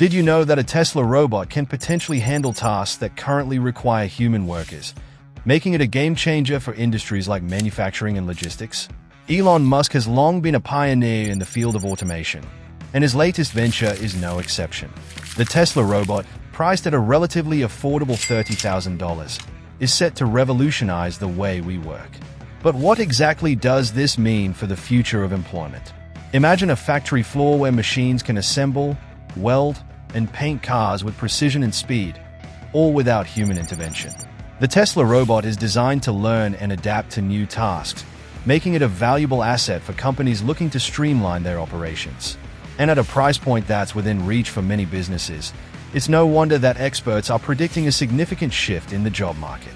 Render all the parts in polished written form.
Did you know that a Tesla robot can potentially handle tasks that currently require human workers, making it a game changer for industries like manufacturing and logistics? Elon Musk has long been a pioneer in the field of automation, and his latest venture is no exception. The Tesla robot, priced at a relatively affordable $30,000, is set to revolutionize the way we work. But what exactly does this mean for the future of employment? Imagine a factory floor where machines can assemble, weld, and paint cars with precision and speed, all without human intervention. The Tesla robot is designed to learn and adapt to new tasks, making it a valuable asset for companies looking to streamline their operations. And at a price point that's within reach for many businesses, it's no wonder that experts are predicting a significant shift in the job market.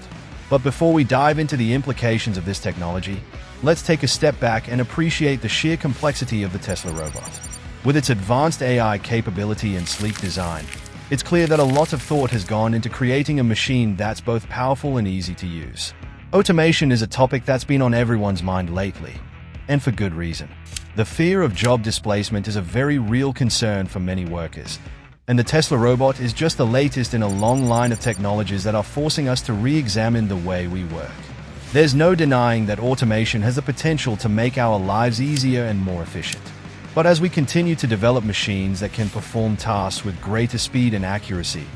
But before we dive into the implications of this technology, let's take a step back and appreciate the sheer complexity of the Tesla robot. With its advanced AI capability and sleek design, it's clear that a lot of thought has gone into creating a machine that's both powerful and easy to use. Automation is a topic that's been on everyone's mind lately, and for good reason. The fear of job displacement is a very real concern for many workers, and the Tesla robot is just the latest in a long line of technologies that are forcing us to re-examine the way we work. There's no denying that automation has the potential to make our lives easier and more efficient. But as we continue to develop machines that can perform tasks with greater speed and accuracy,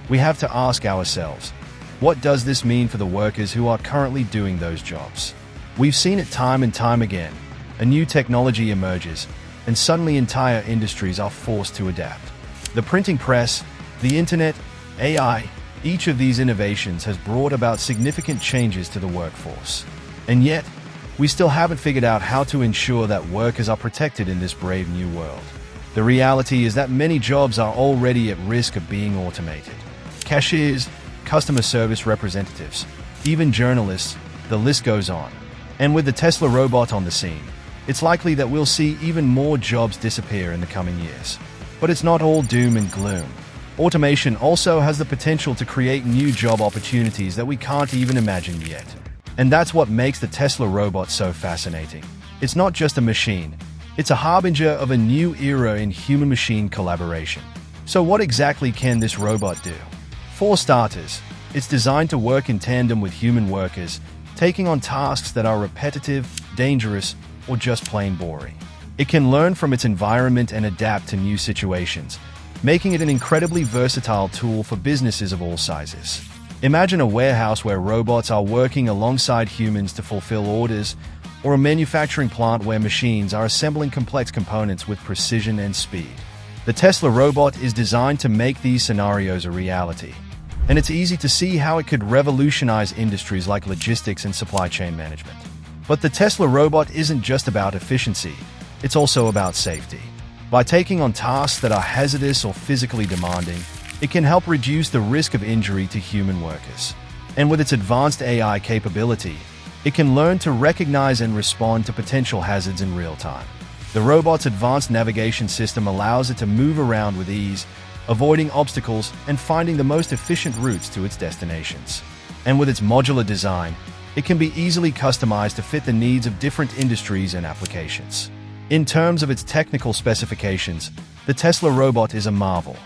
we have to ask ourselves, what does this mean for the workers who are currently doing those jobs? We've seen it time and time again. A new technology emerges, and suddenly entire industries are forced to adapt. The printing press, the internet, AI, each of these innovations has brought about significant changes to the workforce. And yet, we still haven't figured out how to ensure that workers are protected in this brave new world. The reality is that many jobs are already at risk of being automated. Cashiers, customer service representatives, even journalists, the list goes on. And with the Tesla robot on the scene, it's likely that we'll see even more jobs disappear in the coming years. But it's not all doom and gloom. Automation also has the potential to create new job opportunities that we can't even imagine yet. And that's what makes the Tesla robot so fascinating. It's not just a machine, it's a harbinger of a new era in human-machine collaboration. So what exactly can this robot do? For starters, it's designed to work in tandem with human workers, taking on tasks that are repetitive, dangerous, or just plain boring. It can learn from its environment and adapt to new situations, making it an incredibly versatile tool for businesses of all sizes. Imagine a warehouse where robots are working alongside humans to fulfill orders, or a manufacturing plant where machines are assembling complex components with precision and speed. The Tesla robot is designed to make these scenarios a reality, and it's easy to see how it could revolutionize industries like logistics and supply chain management. But the Tesla robot isn't just about efficiency, it's also about safety. By taking on tasks that are hazardous or physically demanding, it can help reduce the risk of injury to human workers. And with its advanced AI capability, it can learn to recognize and respond to potential hazards in real time. The robot's advanced navigation system allows it to move around with ease, avoiding obstacles and finding the most efficient routes to its destinations. And with its modular design, it can be easily customized to fit the needs of different industries and applications. In terms of its technical specifications, the Tesla robot is a marvel.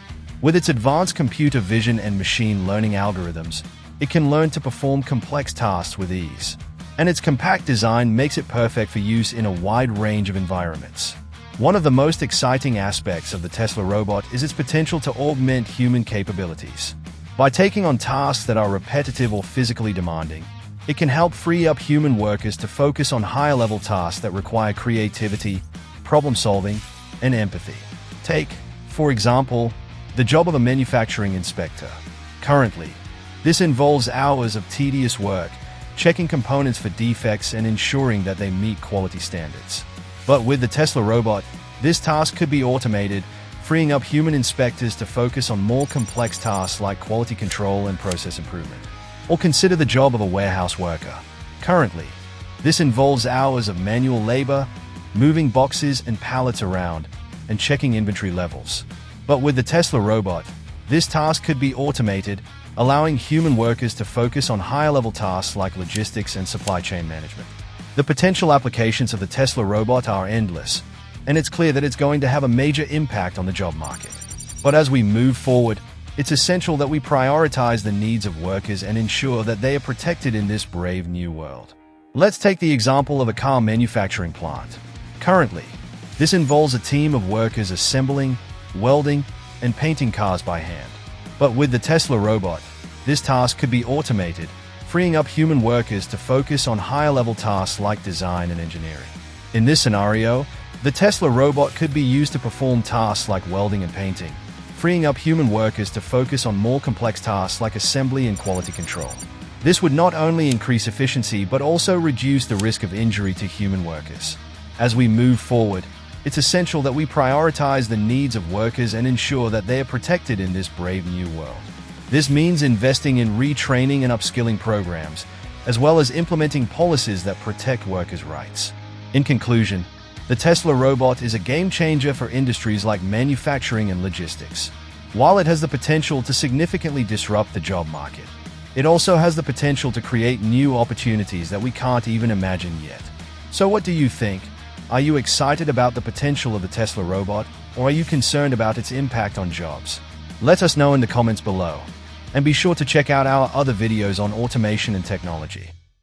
With its advanced computer vision and machine learning algorithms, it can learn to perform complex tasks with ease. And its compact design makes it perfect for use in a wide range of environments. One of the most exciting aspects of the Tesla robot is its potential to augment human capabilities. By taking on tasks that are repetitive or physically demanding, it can help free up human workers to focus on higher-level tasks that require creativity, problem-solving, and empathy. Take, for example, the job of a manufacturing inspector. Currently, this involves hours of tedious work, checking components for defects and ensuring that they meet quality standards. But with the Tesla robot, this task could be automated, freeing up human inspectors to focus on more complex tasks like quality control and process improvement. Or consider the job of a warehouse worker. Currently, this involves hours of manual labor, moving boxes and pallets around, and checking inventory levels. But with the Tesla robot, this task could be automated, allowing human workers to focus on higher-level tasks like logistics and supply chain management. The potential applications of the Tesla robot are endless, and it's clear that it's going to have a major impact on the job market. But as we move forward, it's essential that we prioritize the needs of workers and ensure that they are protected in this brave new world. Let's take the example of a car manufacturing plant. Currently, this involves a team of workers assembling, welding, and painting cars by hand. But with the Tesla robot, this task could be automated, freeing up human workers to focus on higher-level tasks like design and engineering. In this scenario, the Tesla robot could be used to perform tasks like welding and painting, freeing up human workers to focus on more complex tasks like assembly and quality control. This would not only increase efficiency but also reduce the risk of injury to human workers. As we move forward, it's essential that we prioritize the needs of workers and ensure that they are protected in this brave new world. This means investing in retraining and upskilling programs, as well as implementing policies that protect workers' rights. In conclusion, the Tesla robot is a game changer for industries like manufacturing and logistics. While it has the potential to significantly disrupt the job market, it also has the potential to create new opportunities that we can't even imagine yet. So what do you think? Are you excited about the potential of the Tesla robot, or are you concerned about its impact on jobs? Let us know in the comments below. And be sure to check out our other videos on automation and technology.